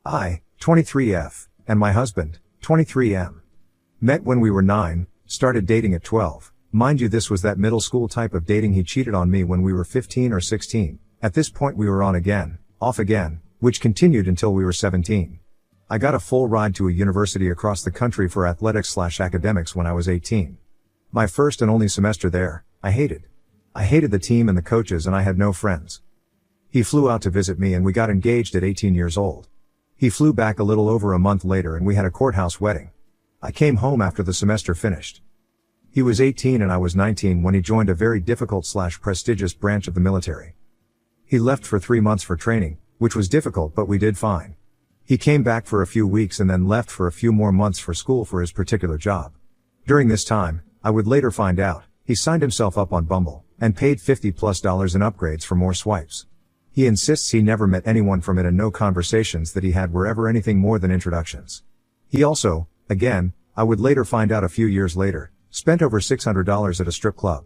I, 23F, and my husband, 23M. Met when we were 9, started dating at 12. Mind you, this was that middle school type of dating. He cheated on me when we were 15 or 16. At this point we were on again, off again, which continued until we were 17. I got a full ride to a university across the country for athletics/academics when I was 18. My first and only semester there, I hated the team and the coaches, and I had no friends. He flew out to visit me and we got engaged at 18 years old. He flew back a little over a month later and we had a courthouse wedding. I came home after the semester finished. He was 18 and I was 19 when he joined a very difficult/prestigious branch of the military. He left for 3 months for training, which was difficult, but we did fine. He came back for a few weeks and then left for a few more months for school for his particular job. During this time, I would later find out, he signed himself up on Bumble, and paid $50+ in upgrades for more swipes. He insists he never met anyone from it and no conversations that he had were ever anything more than introductions. He also, again, I would later find out a few years later, spent over $600 at a strip club.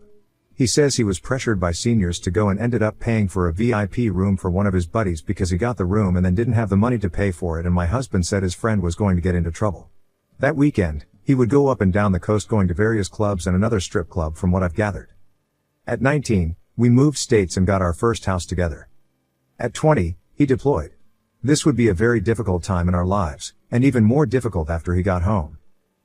He says he was pressured by seniors to go and ended up paying for a VIP room for one of his buddies because he got the room and then didn't have the money to pay for it, and my husband said his friend was going to get into trouble. That weekend, he would go up and down the coast going to various clubs and another strip club from what I've gathered. At 19, we moved states and got our first house together. At 20, he deployed. This would be a very difficult time in our lives, and even more difficult after he got home.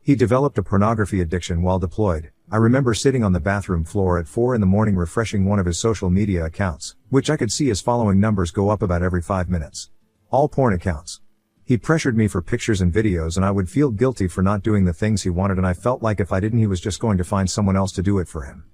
He developed a pornography addiction while deployed. I remember sitting on the bathroom floor at 4 a.m. refreshing one of his social media accounts, which I could see his following numbers go up about every 5 minutes. All porn accounts. He pressured me for pictures and videos and I would feel guilty for not doing the things he wanted, and I felt like if I didn't he was just going to find someone else to do it for him.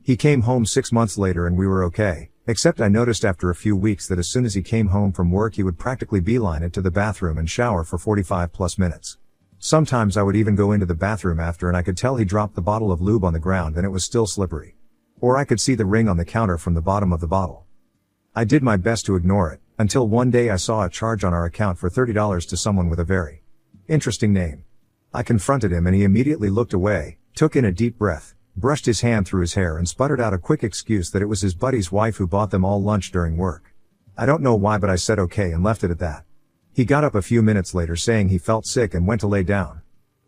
He came home 6 months later and we were okay, except I noticed after a few weeks that as soon as he came home from work he would practically beeline it to the bathroom and shower for 45+ minutes. Sometimes I would even go into the bathroom after and I could tell he dropped the bottle of lube on the ground and it was still slippery. Or I could see the ring on the counter from the bottom of the bottle. I did my best to ignore it, until one day I saw a charge on our account for $30 to someone with a very interesting name. I confronted him and he immediately looked away, took in a deep breath, brushed his hand through his hair and sputtered out a quick excuse that it was his buddy's wife who bought them all lunch during work. I don't know why, but I said okay and left it at that. He got up a few minutes later saying he felt sick and went to lay down.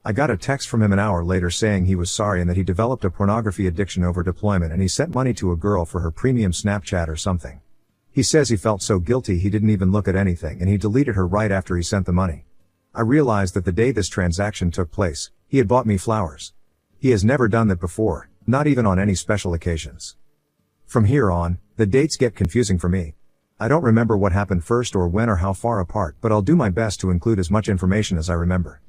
I got a text from him an hour later saying he was sorry and that he developed a pornography addiction over deployment and he sent money to a girl for her premium Snapchat or something. He says he felt so guilty he didn't even look at anything and he deleted her right after he sent the money. I realized that the day this transaction took place, he had bought me flowers. He has never done that before, not even on any special occasions. From here on, the dates get confusing for me. I don't remember what happened first or when or how far apart, but I'll do my best to include as much information as I remember.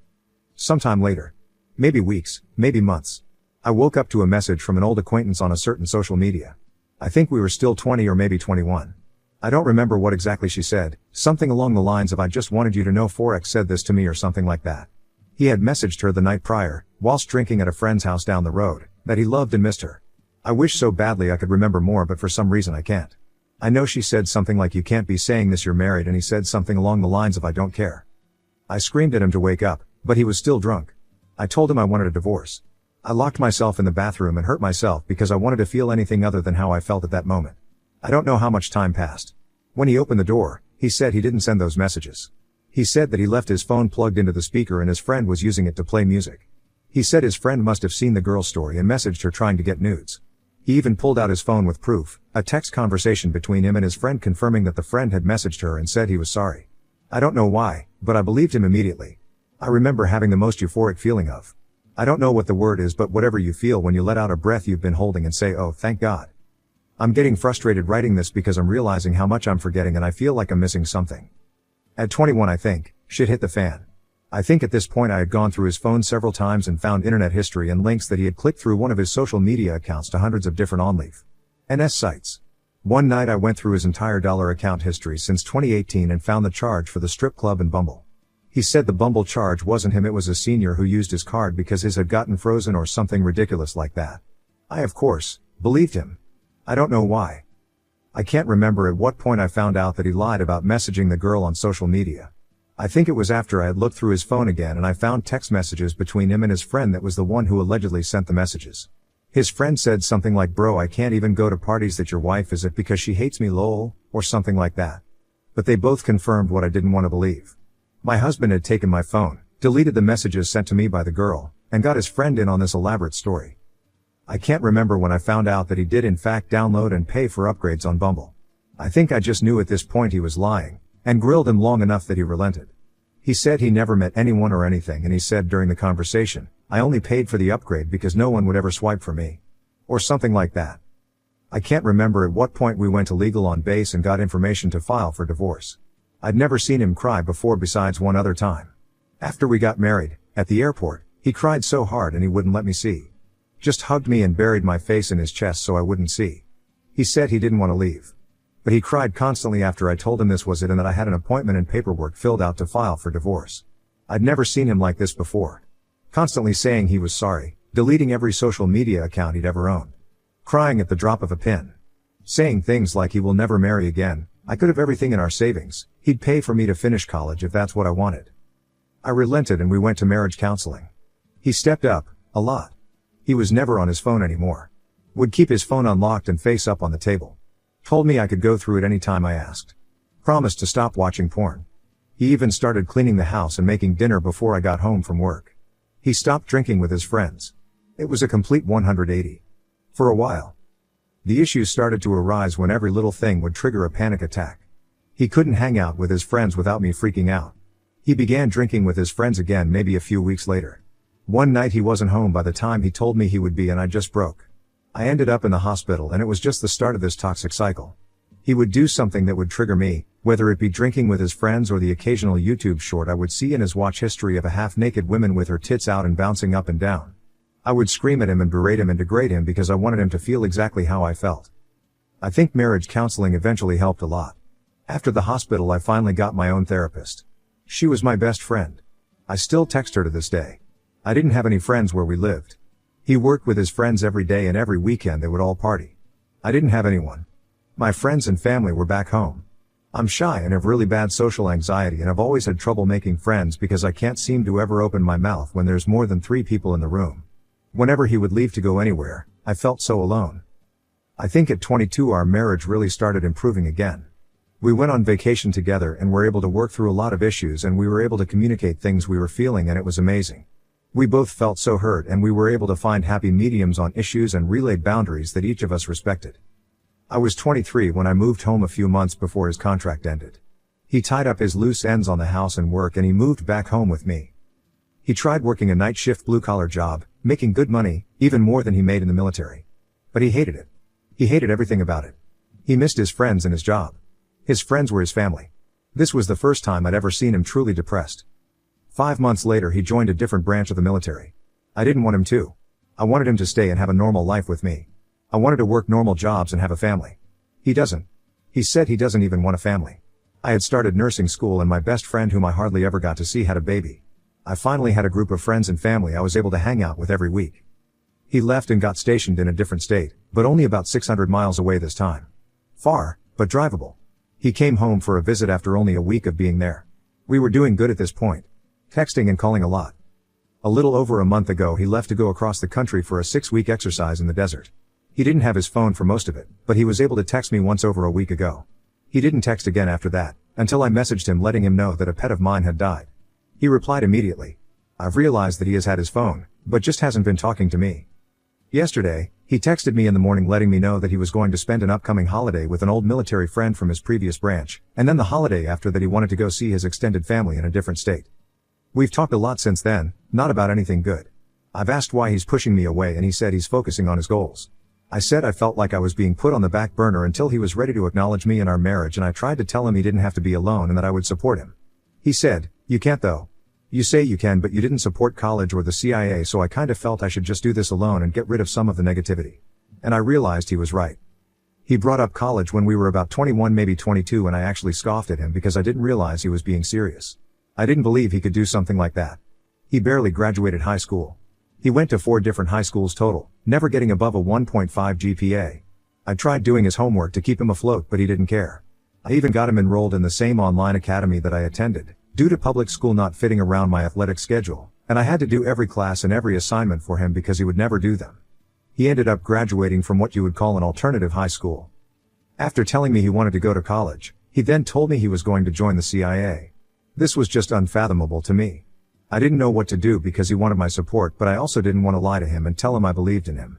Sometime later. Maybe weeks, maybe months. I woke up to a message from an old acquaintance on a certain social media. I think we were still 20 or maybe 21. I don't remember what exactly she said, something along the lines of "I just wanted you to know Forex said this to me" or something like that. He had messaged her the night prior, whilst drinking at a friend's house down the road, that he loved and missed her. I wish so badly I could remember more, but for some reason I can't. I know she said something like "You can't be saying this, you're married," and he said something along the lines of "I don't care." I screamed at him to wake up, but he was still drunk. I told him I wanted a divorce. I locked myself in the bathroom and hurt myself because I wanted to feel anything other than how I felt at that moment. I don't know how much time passed. When he opened the door, he said he didn't send those messages. He said that he left his phone plugged into the speaker and his friend was using it to play music. He said his friend must have seen the girl's story and messaged her trying to get nudes. He even pulled out his phone with proof, a text conversation between him and his friend confirming that the friend had messaged her and said he was sorry. I don't know why, but I believed him immediately. I remember having the most euphoric feeling of, I don't know what the word is, but whatever you feel when you let out a breath you've been holding and say, "Oh, thank God." I'm getting frustrated writing this because I'm realizing how much I'm forgetting and I feel like I'm missing something. At 21 I think, shit hit the fan. I think at this point I had gone through his phone several times and found internet history and links that he had clicked through one of his social media accounts to hundreds of different OnlyFans sites. One night I went through his entire dollar account history since 2018 and found the charge for the strip club and Bumble. He said the Bumble charge wasn't him, it was a senior who used his card because his had gotten frozen or something ridiculous like that. I of course, believed him. I don't know why. I can't remember at what point I found out that he lied about messaging the girl on social media. I think it was after I had looked through his phone again and I found text messages between him and his friend that was the one who allegedly sent the messages. His friend said something like, "Bro, I can't even go to parties that your wife is at because she hates me lol," or something like that. But they both confirmed what I didn't want to believe. My husband had taken my phone, deleted the messages sent to me by the girl, and got his friend in on this elaborate story. I can't remember when I found out that he did in fact download and pay for upgrades on Bumble. I think I just knew at this point he was lying, and grilled him long enough that he relented. He said he never met anyone or anything, and he said during the conversation, I only paid for the upgrade because no one would ever swipe for me. Or something like that. I can't remember at what point we went to legal on base and got information to file for divorce. I'd never seen him cry before besides one other time. After we got married, at the airport, he cried so hard and he wouldn't let me see. Just hugged me and buried my face in his chest so I wouldn't see. He said he didn't want to leave. But he cried constantly after I told him this was it and that I had an appointment and paperwork filled out to file for divorce. I'd never seen him like this before. Constantly saying he was sorry, deleting every social media account he'd ever owned. Crying at the drop of a pin. Saying things like he will never marry again, I could have everything in our savings, he'd pay for me to finish college if that's what I wanted. I relented and we went to marriage counseling. He stepped up, a lot. He was never on his phone anymore. Would keep his phone unlocked and face up on the table. Told me I could go through it any time I asked. Promised to stop watching porn. He even started cleaning the house and making dinner before I got home from work. He stopped drinking with his friends. It was a complete 180. For a while. The issues started to arise when every little thing would trigger a panic attack. He couldn't hang out with his friends without me freaking out. He began drinking with his friends again maybe a few weeks later. One night he wasn't home by the time he told me he would be and I just broke. I ended up in the hospital and it was just the start of this toxic cycle. He would do something that would trigger me, whether it be drinking with his friends or the occasional YouTube short I would see in his watch history of a half-naked woman with her tits out and bouncing up and down. I would scream at him and berate him and degrade him because I wanted him to feel exactly how I felt. I think marriage counseling eventually helped a lot. After the hospital I finally got my own therapist. She was my best friend. I still text her to this day. I didn't have any friends where we lived. He worked with his friends every day and every weekend they would all party. I didn't have anyone. My friends and family were back home. I'm shy and have really bad social anxiety and I've always had trouble making friends because I can't seem to ever open my mouth when there's more than 3 people in the room. Whenever he would leave to go anywhere, I felt so alone. I think at 22 our marriage really started improving again. We went on vacation together and were able to work through a lot of issues and we were able to communicate things we were feeling and it was amazing. We both felt so hurt and we were able to find happy mediums on issues and relayed boundaries that each of us respected. I was 23 when I moved home a few months before his contract ended. He tied up his loose ends on the house and work and he moved back home with me. He tried working a night shift blue-collar job, making good money, even more than he made in the military. But he hated it. He hated everything about it. He missed his friends and his job. His friends were his family. This was the first time I'd ever seen him truly depressed. 5 months later he joined a different branch of the military. I didn't want him to. I wanted him to stay and have a normal life with me. I wanted to work normal jobs and have a family. He doesn't. He said he doesn't even want a family. I had started nursing school and my best friend whom I hardly ever got to see had a baby. I finally had a group of friends and family I was able to hang out with every week. He left and got stationed in a different state, but only about 600 miles away this time. Far, but drivable. He came home for a visit after only a week of being there. We were doing good at this point. Texting and calling a lot. A little over a month ago he left to go across the country for a 6-week exercise in the desert. He didn't have his phone for most of it, but he was able to text me once over a week ago. He didn't text again after that, until I messaged him letting him know that a pet of mine had died. He replied immediately. I've realized that he has had his phone, but just hasn't been talking to me. Yesterday, he texted me in the morning letting me know that he was going to spend an upcoming holiday with an old military friend from his previous branch, and then the holiday after that he wanted to go see his extended family in a different state. We've talked a lot since then, not about anything good. I've asked why he's pushing me away and he said he's focusing on his goals. I said I felt like I was being put on the back burner until he was ready to acknowledge me and our marriage and I tried to tell him he didn't have to be alone and that I would support him. He said, "You can't though. You say you can but you didn't support college or the CIA so I kind of felt I should just do this alone and get rid of some of the negativity." And I realized he was right. He brought up college when we were about 21 maybe 22 and I actually scoffed at him because I didn't realize he was being serious. I didn't believe he could do something like that. He barely graduated high school. He went to 4 different high schools total, never getting above a 1.5 GPA. I tried doing his homework to keep him afloat but he didn't care. I even got him enrolled in the same online academy that I attended, due to public school not fitting around my athletic schedule, and I had to do every class and every assignment for him because he would never do them. He ended up graduating from what you would call an alternative high school. After telling me he wanted to go to college, he then told me he was going to join the CIA. This was just unfathomable to me. I didn't know what to do because he wanted my support, but I also didn't want to lie to him and tell him I believed in him.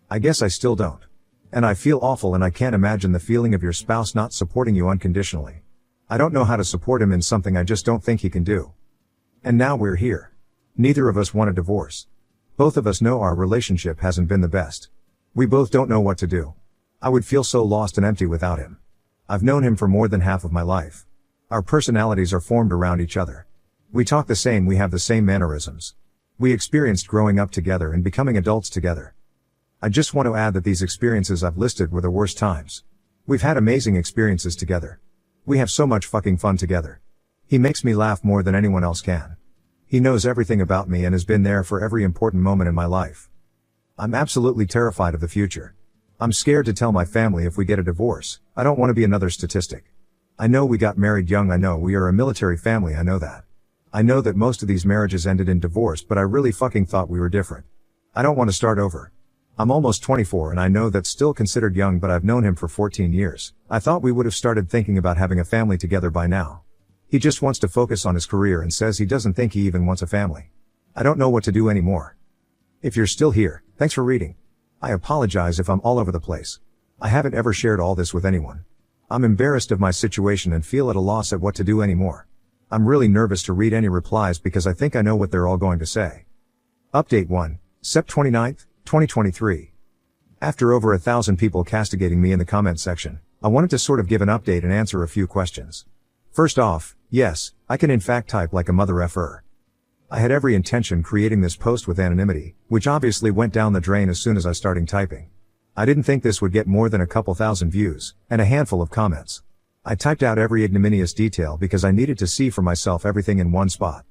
I guess I still don't. And I feel awful, and I can't imagine the feeling of your spouse not supporting you unconditionally. I don't know how to support him in something I just don't think he can do. And now we're here. Neither of us want a divorce. Both of us know our relationship hasn't been the best. We both don't know what to do. I would feel so lost and empty without him. I've known him for more than half of my life. Our personalities are formed around each other. We talk the same, we have the same mannerisms. We experienced growing up together and becoming adults together. I just want to add that these experiences I've listed were the worst times. We've had amazing experiences together. We have so much fucking fun together. He makes me laugh more than anyone else can. He knows everything about me and has been there for every important moment in my life. I'm absolutely terrified of the future. I'm scared to tell my family if we get a divorce. I don't want to be another statistic. I know we got married young, I know we are a military family, I know that. I know that most of these marriages ended in divorce, but I really fucking thought we were different. I don't want to start over. I'm almost 24 and I know that's still considered young, but I've known him for 14 years. I thought we would have started thinking about having a family together by now. He just wants to focus on his career and says he doesn't think he even wants a family. I don't know what to do anymore. If you're still here, thanks for reading. I apologize if I'm all over the place. I haven't ever shared all this with anyone. I'm embarrassed of my situation and feel at a loss at what to do anymore. I'm really nervous to read any replies because I think I know what they're all going to say. Update 1, Sept 29th, 2023. After over 1,000 people castigating me in the comment section, I wanted to sort of give an update and answer a few questions. First off, yes, I can in fact type like a mother effer. I had every intention creating this post with anonymity, which obviously went down the drain as soon as I started typing. I didn't think this would get more than a couple thousand views, and a handful of comments. I typed out every ignominious detail because I needed to see for myself everything in one spot.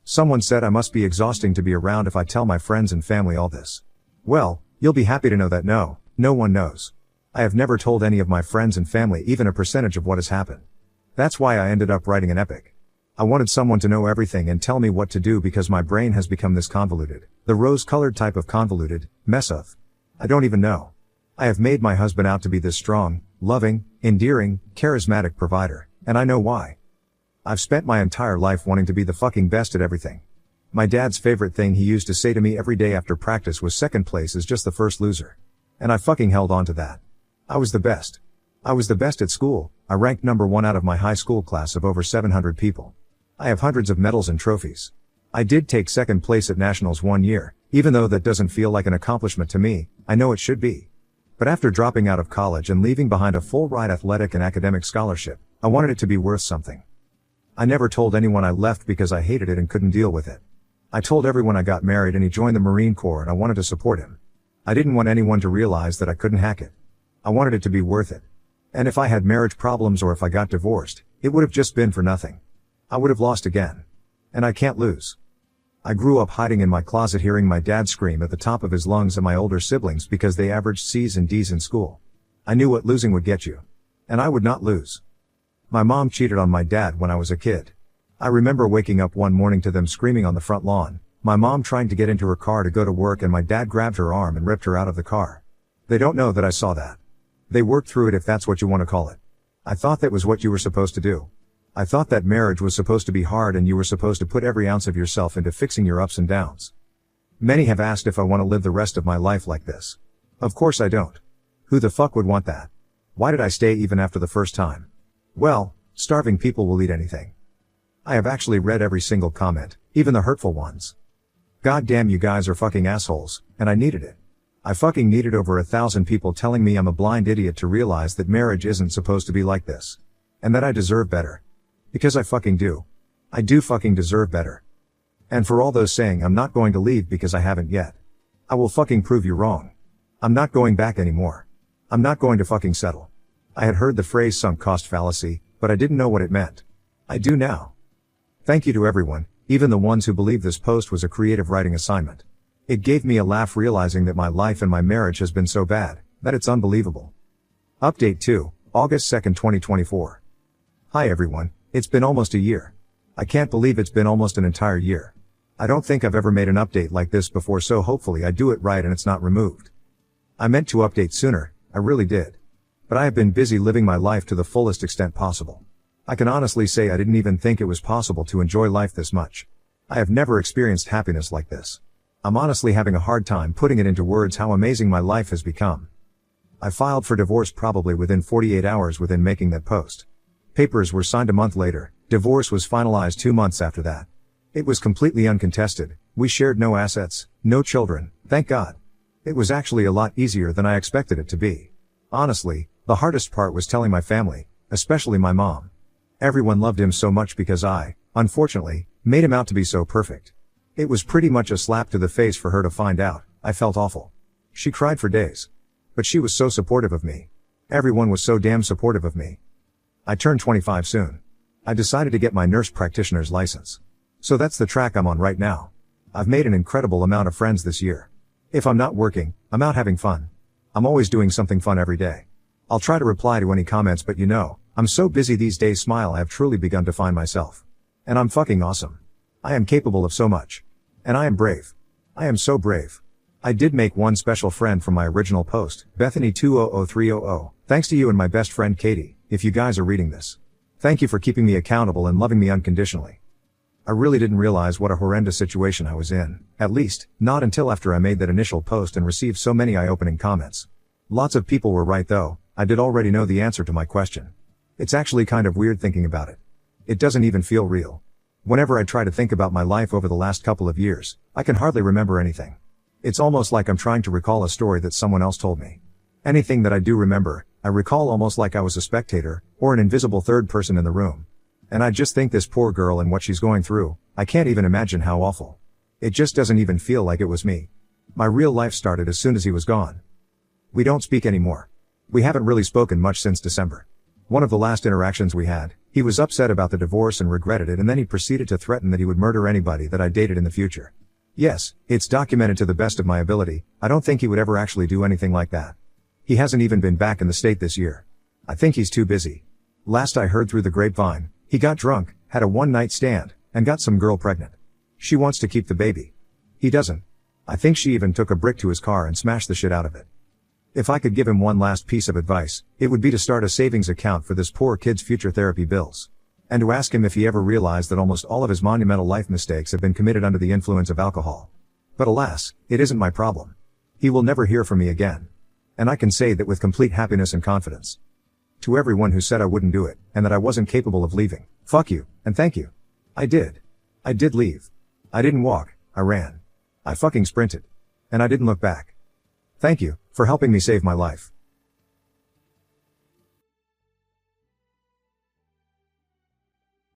Someone said I must be exhausting to be around if I tell my friends and family all this. Well, you'll be happy to know that no one knows. I have never told any of my friends and family even a percentage of what has happened. That's why I ended up writing an epic. I wanted someone to know everything and tell me what to do because my brain has become this convoluted, the rose-colored type of convoluted, mess of. I don't even know. I have made my husband out to be this strong, loving, endearing, charismatic provider, and I know why. I've spent my entire life wanting to be the fucking best at everything. My dad's favorite thing he used to say to me every day after practice was second place is just the first loser. And I fucking held on to that. I was the best. I was the best at school. I ranked number 1 out of my high school class of over 700 people. I have hundreds of medals and trophies. I did take second place at nationals one year, even though that doesn't feel like an accomplishment to me. I know it should be. But after dropping out of college and leaving behind a full-ride athletic and academic scholarship, I wanted it to be worth something. I never told anyone I left because I hated it and couldn't deal with it. I told everyone I got married and he joined the Marine Corps and I wanted to support him. I didn't want anyone to realize that I couldn't hack it. I wanted it to be worth it. And if I had marriage problems or if I got divorced, it would have just been for nothing. I would have lost again. And I can't lose. I grew up hiding in my closet hearing my dad scream at the top of his lungs at my older siblings because they averaged C's and D's in school. I knew what losing would get you. And I would not lose. My mom cheated on my dad when I was a kid. I remember waking up one morning to them screaming on the front lawn, my mom trying to get into her car to go to work and my dad grabbed her arm and ripped her out of the car. They don't know that I saw that. They worked through it if that's what you want to call it. I thought that was what you were supposed to do. I thought that marriage was supposed to be hard and you were supposed to put every ounce of yourself into fixing your ups and downs. Many have asked if I want to live the rest of my life like this. Of course I don't. Who the fuck would want that? Why did I stay even after the first time? Well, starving people will eat anything. I have actually read every single comment, even the hurtful ones. God damn, you guys are fucking assholes, and I needed it. I fucking needed over 1,000 people telling me I'm a blind idiot to realize that marriage isn't supposed to be like this. And that I deserve better. Because I fucking do. I do fucking deserve better. And for all those saying I'm not going to leave because I haven't yet. I will fucking prove you wrong. I'm not going back anymore. I'm not going to fucking settle. I had heard the phrase sunk cost fallacy, but I didn't know what it meant. I do now. Thank you to everyone, even the ones who believe this post was a creative writing assignment. It gave me a laugh realizing that my life and my marriage has been so bad, that it's unbelievable. Update 2, August 2nd, 2024. Hi everyone, it's been almost a year. I can't believe it's been almost an entire year. I don't think I've ever made an update like this before, so hopefully I do it right and it's not removed. I meant to update sooner, I really did. But I have been busy living my life to the fullest extent possible. I can honestly say I didn't even think it was possible to enjoy life this much. I have never experienced happiness like this. I'm honestly having a hard time putting it into words how amazing my life has become. I filed for divorce probably within 48 hours within making that post. Papers were signed a month later, divorce was finalized 2 months after that. It was completely uncontested, we shared no assets, no children, thank God. It was actually a lot easier than I expected it to be. Honestly, the hardest part was telling my family, especially my mom. Everyone loved him so much because I, unfortunately, made him out to be so perfect. It was pretty much a slap to the face for her to find out. I felt awful. She cried for days. But she was so supportive of me. Everyone was so damn supportive of me. I turned 25 soon. I decided to get my nurse practitioner's license. So that's the track I'm on right now. I've made an incredible amount of friends this year. If I'm not working, I'm out having fun. I'm always doing something fun every day. I'll try to reply to any comments, but you know, I'm so busy these days. Smile. I have truly begun to find myself. And I'm fucking awesome. I am capable of so much. And I am brave. I am so brave. I did make one special friend from my original post, Bethany200300. Thanks to you and my best friend Katie, if you guys are reading this. Thank you for keeping me accountable and loving me unconditionally. I really didn't realize what a horrendous situation I was in, at least, not until after I made that initial post and received so many eye-opening comments. Lots of people were right though. I did already know the answer to my question. It's actually kind of weird thinking about it. It doesn't even feel real. Whenever I try to think about my life over the last couple of years, I can hardly remember anything. It's almost like I'm trying to recall a story that someone else told me. Anything that I do remember, I recall almost like I was a spectator, or an invisible third person in the room. And I just think this poor girl and what she's going through, I can't even imagine how awful. It just doesn't even feel like it was me. My real life started as soon as he was gone. We don't speak anymore. We haven't really spoken much since December. One of the last interactions we had, he was upset about the divorce and regretted it, and then he proceeded to threaten that he would murder anybody that I dated in the future. Yes, it's documented to the best of my ability. I don't think he would ever actually do anything like that. He hasn't even been back in the state this year. I think he's too busy. Last I heard through the grapevine, he got drunk, had a one-night stand, and got some girl pregnant. She wants to keep the baby. He doesn't. I think she even took a brick to his car and smashed the shit out of it. If I could give him one last piece of advice, it would be to start a savings account for this poor kid's future therapy bills. And to ask him if he ever realized that almost all of his monumental life mistakes have been committed under the influence of alcohol. But alas, it isn't my problem. He will never hear from me again. And I can say that with complete happiness and confidence. To everyone who said I wouldn't do it, and that I wasn't capable of leaving, fuck you, and thank you. I did. I did leave. I didn't walk, I ran. I fucking sprinted. And I didn't look back. Thank you, for helping me save my life.